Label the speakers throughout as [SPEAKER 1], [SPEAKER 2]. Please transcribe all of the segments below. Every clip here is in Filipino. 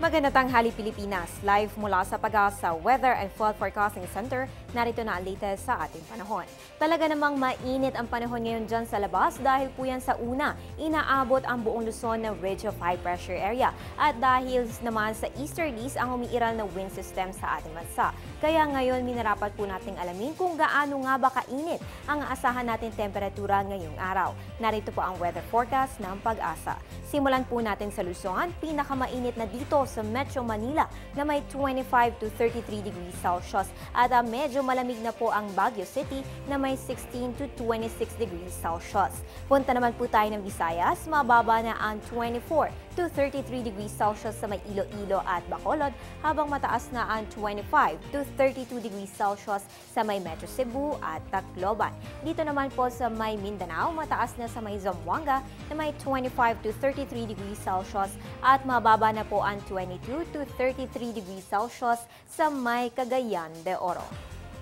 [SPEAKER 1] Magandang tanghali Pilipinas, live mula sa Pag-asa Weather and Flood Forecasting Center, narito na ang latest sa ating panahon. Talaga namang mainit ang panahon ngayon dyan sa labas dahil po yan sa una, inaabot ang buong Luzon ng ridge of high pressure area at dahil naman sa easterlies ang umiiral na wind system sa ating bansa. Kaya ngayon minarapat po nating alamin kung gaano nga ba kainit ang aasahan natin temperatura ngayong araw. Narito po ang weather forecast ng Pag-asa. Simulan po natin sa Luzon, pinakamainit na dito sa Metro Manila na may 25 to 33 degrees Celsius at medyo malamig na po ang Baguio City na may 16 to 26 degrees Celsius. Punta naman po tayo ng Visayas, mababa na ang 24 to 33 degrees Celsius sa may Iloilo at Bacolod habang mataas na ang 25 to 32 degrees Celsius sa may Metro Cebu at Tacloban. Dito naman po sa may Mindanao, mataas na sa may Zamboanga na may 25 to 33 degrees Celsius at mababa na po ang 22 to 33 degrees Celsius sa may Cagayan de Oro.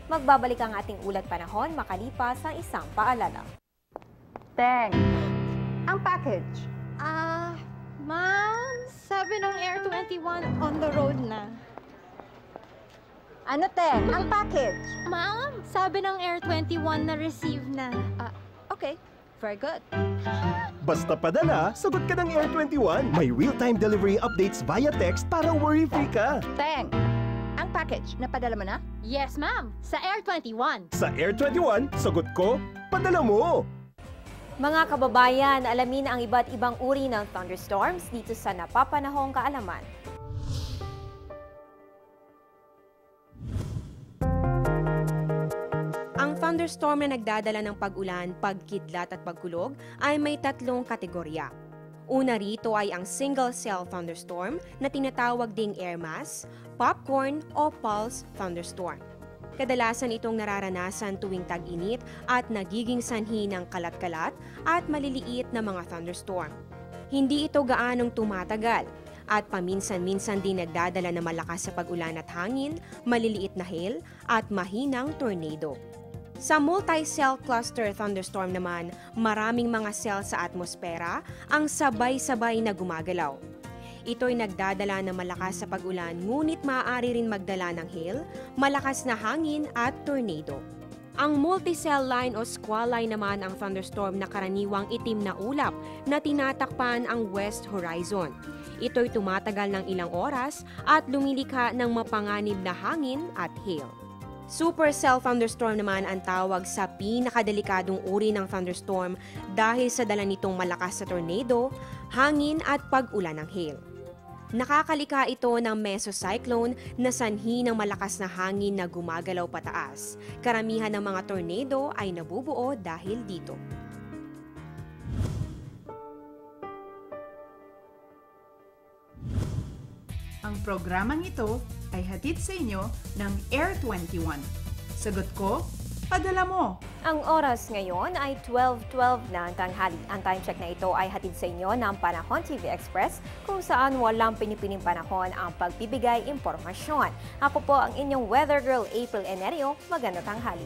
[SPEAKER 1] Magbabalik ang ating ulat panahon makalipas ang isang paalala.
[SPEAKER 2] Teng, ang package.
[SPEAKER 3] Ma'am, sabi ng Air 21 on the road na.
[SPEAKER 2] Ano, Teng? Ang package.
[SPEAKER 3] Ma'am, sabi ng Air 21 na receive na.
[SPEAKER 2] Okay, very good.
[SPEAKER 4] Basta padala, sagot ka ng Air 21. May real-time delivery updates via text para worry-free ka.
[SPEAKER 2] Teng, ang package, napadala mo na?
[SPEAKER 3] Yes, ma'am, sa Air 21.
[SPEAKER 4] Sa Air 21, sagot ko, padala mo!
[SPEAKER 1] Mga kababayan, alamin ang iba't ibang uri ng thunderstorms dito sa napapanahong kaalaman. Ang thunderstorm na nagdadala ng pag-ulan, pagkidlat at pagkulog ay may tatlong kategorya. Una rito ay ang single-cell thunderstorm na tinatawag ding air mass, popcorn o pulse thunderstorm. Kadalasan itong nararanasan tuwing tag-init at nagiging sanhi ng kalat-kalat at maliliit na mga thunderstorm. Hindi ito gaanong tumatagal at paminsan-minsan din nagdadala ng malakas sa pag-ulan at hangin, maliliit na hail at mahinang tornado. Sa multi-cell cluster thunderstorm naman, maraming mga cell sa atmosfera ang sabay-sabay na gumagalaw. Ito'y nagdadala ng malakas sa pag-ulan ngunit maaari rin magdala ng hail, malakas na hangin at tornado. Ang multi-cell line o squall line naman ang thunderstorm na karaniwang itim na ulap na tinatakpan ang west horizon. Ito'y tumatagal ng ilang oras at lumilikha ng mapanganib na hangin at hail. Supercell thunderstorm naman ang tawag sa pinakadelikadong uri ng thunderstorm dahil sa dala nitong malakas sa tornado, hangin at pag-ulan ng hail. Nakakalika ito ng mesocyclone na sanhi ng malakas na hangin na gumagalaw pataas. Karamihan ng mga tornado ay nabubuo dahil dito.
[SPEAKER 5] Ang programang ito ay hatid sa inyo ng Air 21. Sagot ko, padala mo!
[SPEAKER 1] Ang oras ngayon ay 12:12 na ang tanghali. Ang time check na ito ay hatid sa inyo ng Panahon TV Express kung saan walang pinipiling panahon ang pagbibigay impormasyon. Ako po ang inyong weather girl April Enerio. Magandang tanghali.